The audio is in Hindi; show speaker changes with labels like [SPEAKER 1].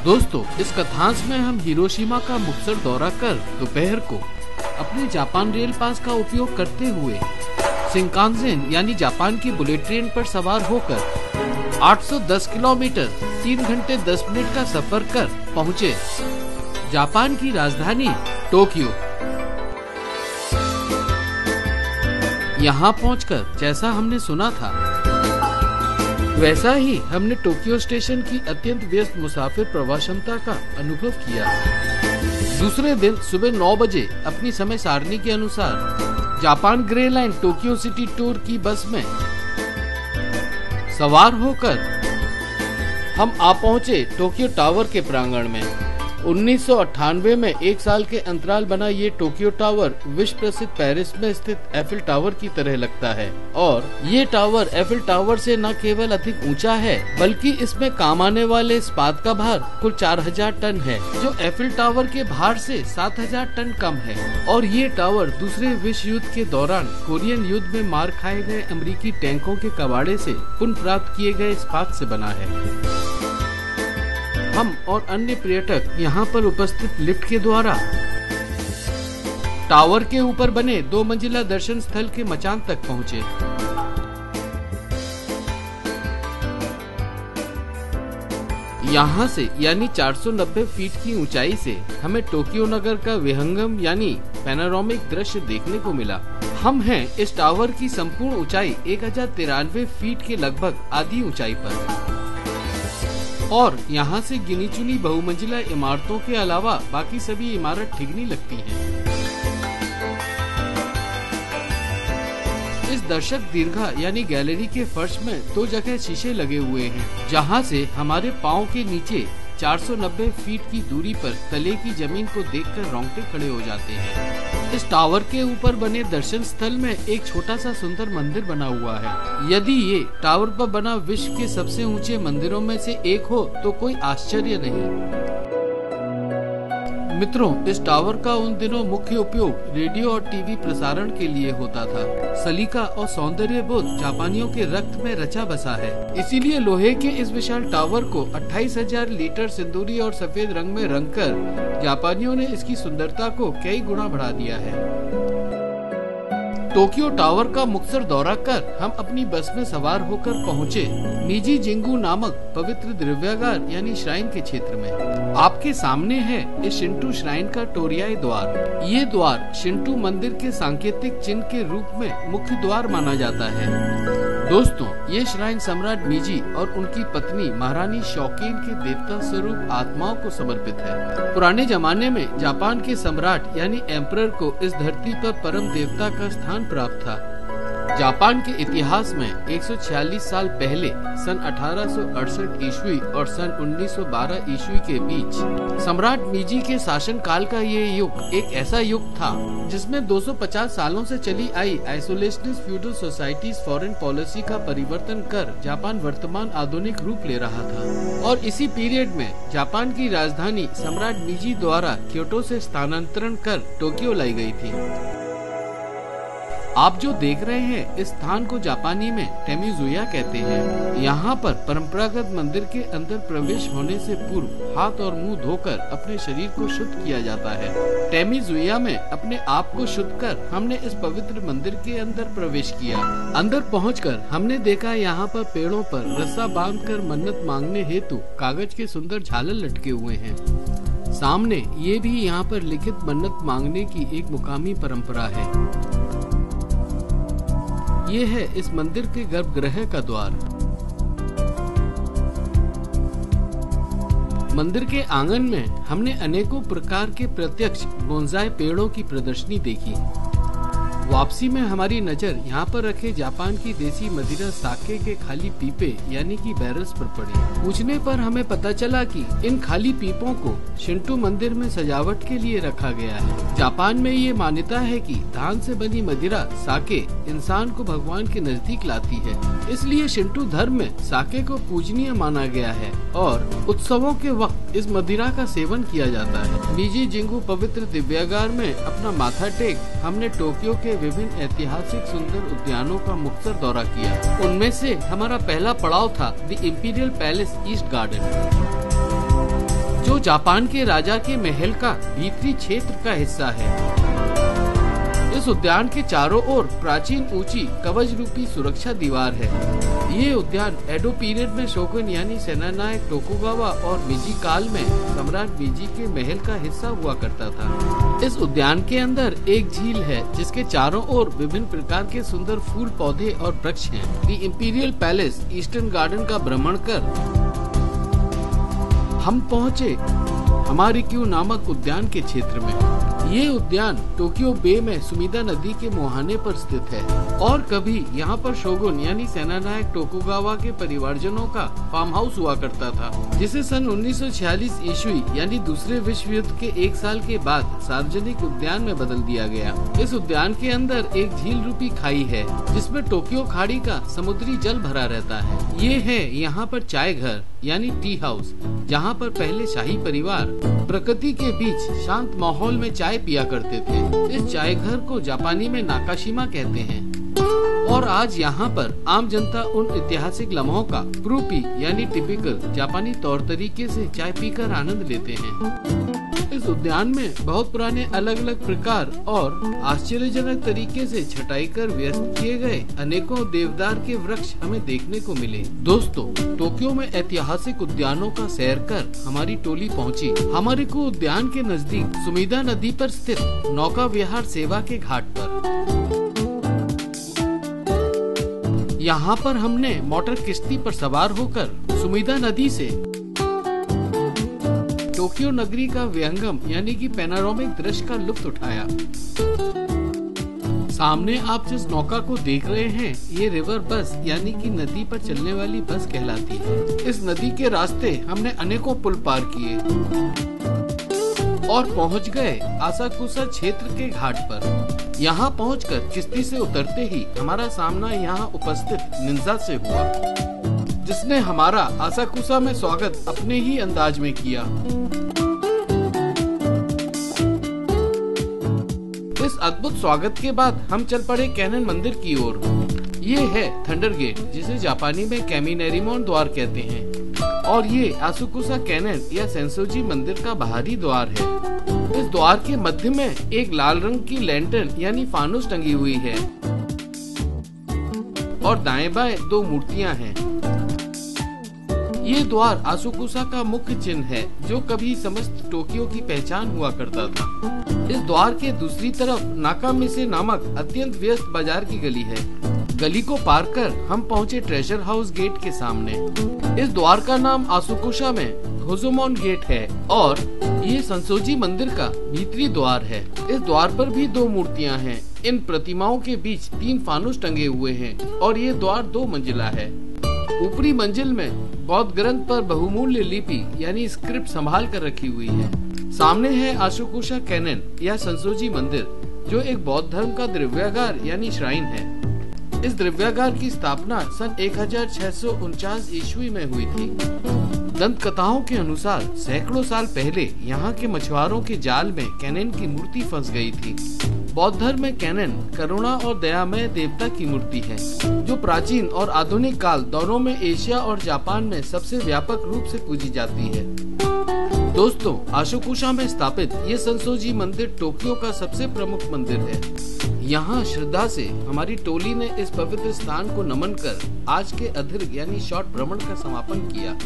[SPEAKER 1] दोस्तों, इस कथांश में हम हिरोशिमा का मुखर दौरा कर दोपहर को अपने जापान रेल पास का उपयोग करते हुए शिंकानसेन यानी जापान की बुलेट ट्रेन पर सवार होकर 810 किलोमीटर 3 घंटे 10 मिनट का सफर कर पहुँचे जापान की राजधानी टोक्यो। यहाँ पहुंचकर जैसा हमने सुना था वैसा ही हमने टोक्यो स्टेशन की अत्यंत व्यस्त मुसाफिर प्रवाह क्षमता का अनुभव किया। दूसरे दिन सुबह 9 बजे अपनी समय सारणी के अनुसार Japan grey line Tokyo city tour की बस में सवार होकर हम आ पहुंचे टोक्यो टावर के प्रांगण में। 1998 में 1 साल के अंतराल बना ये टोक्यो टावर विश्व प्रसिद्ध पेरिस में स्थित एफिल टावर की तरह लगता है और ये टावर एफिल टावर से न केवल अधिक ऊंचा है बल्कि इसमें काम आने वाले इस्पात का भार कुल 4000 टन है, जो एफिल टावर के भार से 7000 टन कम है। और ये टावर दूसरे विश्व युद्ध के दौरान कोरियन युद्ध में मार खाए गए अमेरिकी टैंकों के कबाड़े से पुनः प्राप्त किए गए इस्पात से बना है। हम और अन्य पर्यटक यहाँ पर उपस्थित लिफ्ट के द्वारा टावर के ऊपर बने 2 मंजिला दर्शन स्थल के मचान तक पहुँचे। यहाँ से यानी 490 फीट की ऊंचाई से हमें टोक्यो नगर का विहंगम यानी पैनोरामिक दृश्य देखने को मिला। हम हैं इस टावर की संपूर्ण ऊंचाई 1093 फीट के लगभग आधी ऊंचाई पर और यहाँ से गिनी चुनी बहुमंजिला इमारतों के अलावा बाकी सभी इमारत ठिगनी लगती हैं। इस दर्शक दीर्घा यानी गैलरी के फर्श में 2 जगह शीशे लगे हुए हैं, जहाँ से हमारे पाँव के नीचे 490 फीट की दूरी पर तले की जमीन को देखकर रोंगटे खड़े हो जाते हैं। इस टावर के ऊपर बने दर्शन स्थल में एक छोटा सा सुंदर मंदिर बना हुआ है। यदि ये टावर पर बना विश्व के सबसे ऊंचे मंदिरों में से एक हो तो कोई आश्चर्य नहीं। मित्रों, इस टावर का उन दिनों मुख्य उपयोग रेडियो और टीवी प्रसारण के लिए होता था। सलीका और सौंदर्य बोध जापानियों के रक्त में रचा बसा है, इसीलिए लोहे के इस विशाल टावर को 28,000 लीटर सिंदूरी और सफेद रंग में रंगकर जापानियों ने इसकी सुंदरता को कई गुना बढ़ा दिया है। टोक्यो टावर का मुखर दौरा कर हम अपनी बस में सवार होकर पहुँचे मीजी जिंगू नामक पवित्र द्रव्यागार यानी श्राइन के क्षेत्र में। आपके सामने है इस शिंटू श्राइन का टोरियाई द्वार। ये द्वार शिंटू मंदिर के सांकेतिक चिन्ह के रूप में मुख्य द्वार माना जाता है। दोस्तों, ये श्राइन सम्राट मीजी और उनकी पत्नी महारानी शौकीन के देवता स्वरूप आत्माओं को समर्पित है। पुराने जमाने में जापान के सम्राट यानी एम्परर को इस धरती पर परम देवता का स्थान प्राप्त था। जापान के इतिहास में 146 साल पहले सन 1868 ईस्वी और सन 1912 ईस्वी के बीच सम्राट मीजी के शासन काल का ये युग एक ऐसा युग था जिसमें 250 सालों से चली आई isolationist feudal societies foreign policy का परिवर्तन कर जापान वर्तमान आधुनिक रूप ले रहा था। और इसी पीरियड में जापान की राजधानी सम्राट मीजी द्वारा क्योटो से स्थानांतरण कर टोक्यो लाई गई थी। आप जो देख रहे हैं इस स्थान को जापानी में टेमीजुया कहते हैं। यहाँ पर परंपरागत मंदिर के अंदर प्रवेश होने से पूर्व हाथ और मुंह धोकर अपने शरीर को शुद्ध किया जाता है। टेमीजुया में अपने आप को शुद्ध कर हमने इस पवित्र मंदिर के अंदर प्रवेश किया। अंदर पहुंचकर हमने देखा यहाँ पर पेड़ों पर रस्सा बांधकर मन्नत मांगने हेतु कागज के सुंदर झालर लटके हुए हैं। सामने ये भी यहाँ पर लिखित मन्नत मांगने की एक मुकामी परंपरा है। ये है इस मंदिर के गर्भगृह का द्वार। मंदिर के आंगन में हमने अनेकों प्रकार के प्रत्यक्ष बोनसाई पेड़ों की प्रदर्शनी देखी। वापसी में हमारी नजर यहाँ पर रखे जापान की देसी मदिरा साके के खाली पीपे यानी कि बैरल्स पर पड़ी। पूछने पर हमें पता चला कि इन खाली पीपों को शिंटू मंदिर में सजावट के लिए रखा गया है। जापान में ये मान्यता है कि धान से बनी मदिरा साके इंसान को भगवान के नजदीक लाती है, इसलिए शिंटू धर्म में साके को पूजनीय माना गया है और उत्सवों के वक्त इस मदिरा का सेवन किया जाता है। मीजी जिंगू पवित्र दिव्यागार में अपना माथा टेक हमने टोक्यो के विभिन्न ऐतिहासिक सुंदर उद्यानों का मुख्तर दौरा किया। उनमें से हमारा पहला पड़ाव था the imperial palace east garden. जो जापान के राजा के महल का भीतरी क्षेत्र का हिस्सा है। इस उद्यान के चारों ओर प्राचीन ऊंची कवच रूपी सुरक्षा दीवार है। ये उद्यान एडो पीरियड में शोगुन यानी सेनानायक टोकुगावा और मीजी काल में सम्राट मीजी के महल का हिस्सा हुआ करता था। इस उद्यान के अंदर एक झील है जिसके चारों ओर विभिन्न प्रकार के सुंदर फूल पौधे और वृक्ष हैं। The imperial palace eastern garden का भ्रमण कर हम पहुँचे हमारीक्यू नामक उद्यान के क्षेत्र में। ये उद्यान टोक्यो बे में सुमिदा नदी के मुहाने पर स्थित है और कभी यहाँ पर शोगुन यानी सेनानायक टोकुगावा के परिवारजनों का फार्म हाउस हुआ करता था, जिसे सन 1946 ईस्वी यानी दूसरे विश्व युद्ध के एक साल के बाद सार्वजनिक उद्यान में बदल दिया गया। इस उद्यान के अंदर एक झील रूपी खाई है जिसमें टोक्यो खाड़ी का समुद्री जल भरा रहता है। ये है यहाँ पर चाय घर यानी टी हाउस, जहाँ पर पहले शाही परिवार प्रकृति के बीच शांत माहौल में चाय पिया करते थे। इस चाय घर को जापानी में नाकाशिमा कहते हैं और आज यहाँ पर आम जनता उन ऐतिहासिक लम्हों का प्रूपी यानी टिपिकल जापानी तौर तरीके से चाय पीकर आनंद लेते हैं। इस उद्यान में बहुत पुराने अलग अलग प्रकार और आश्चर्यजनक तरीके से छटाई कर व्यस्त किए गए अनेकों देवदार के वृक्ष हमें देखने को मिले। दोस्तों, टोक्यो में ऐतिहासिक उद्यानों का सैर कर हमारी टोली पहुंची हमारीक्यू उद्यान के नजदीक सुमिदा नदी पर स्थित नौका विहार सेवा के घाट पर। यहाँ पर हमने मोटर किश्ती पर सवार होकर सुमिदा नदी से टोक्यो नगरी का विहंगम यानी कि पैनारोमिक दृश्य का लुत्फ उठाया। सामने आप जिस नौका को देख रहे हैं ये रिवर बस यानी कि नदी पर चलने वाली बस कहलाती है। इस नदी के रास्ते हमने अनेकों पुल पार किए और पहुंच गए आसाकुसा क्षेत्र के घाट पर। यहाँ पहुंचकर किश्ती से उतरते ही हमारा सामना यहाँ उपस्थित निंजा से हुआ, जिसने हमारा आसाकुसा में स्वागत अपने ही अंदाज में किया। इस अद्भुत स्वागत के बाद हम चल पड़े कैनन मंदिर की ओर। ये है थंडर गेट, जिसे जापानी में कैमिनेरिमोन द्वार कहते हैं और ये आसाकुसा कैनन या सेंसोजी मंदिर का बाहरी द्वार है। इस द्वार के मध्य में एक लाल रंग की लैंटर्न यानी फानुस टंगी हुई है और दाएं बाएं दो मूर्तियां हैं। ये द्वार आसाकुसा का मुख्य चिन्ह है जो कभी समस्त टोक्यो की पहचान हुआ करता था। इस द्वार के दूसरी तरफ नाकामिसे नामक अत्यंत व्यस्त बाजार की गली है। गली को पार कर हम पहुँचे ट्रेजर हाउस गेट के सामने। इस द्वार का नाम आसाकुसा में होजोमोन गेट है और ये संसोजी मंदिर का भीतरी द्वार है। इस द्वार पर भी दो मूर्तियां हैं। इन प्रतिमाओं के बीच 3 फानुस टंगे हुए हैं और ये द्वार 2 मंजिला है। ऊपरी मंजिल में बौद्ध ग्रंथ पर बहुमूल्य लिपि यानी स्क्रिप्ट संभाल कर रखी हुई है। सामने है आसाकुसा कैनन या संसोजी मंदिर, जो एक बौद्ध धर्म का द्रव्यागार यानी श्राइन है। इस द्रव्यागार की स्थापना सन 1649 ईस्वी में हुई थी। दंत कथाओं के अनुसार सैकड़ों साल पहले यहाँ के मछुआरों के जाल में कैनन की मूर्ति फंस गई थी। बौद्ध धर्म में कैनन करुणा और दयामय देवता की मूर्ति है, जो प्राचीन और आधुनिक काल दोनों में एशिया और जापान में सबसे व्यापक रूप से पूजी जाती है। दोस्तों, आसाकुसा में स्थापित ये संसोजी मंदिर टोक्यो का सबसे प्रमुख मंदिर है। यहाँ श्रद्धा से हमारी टोली ने इस पवित्र स्थान को नमन कर आज के अदीर्घ यानी शॉर्ट भ्रमण का समापन किया।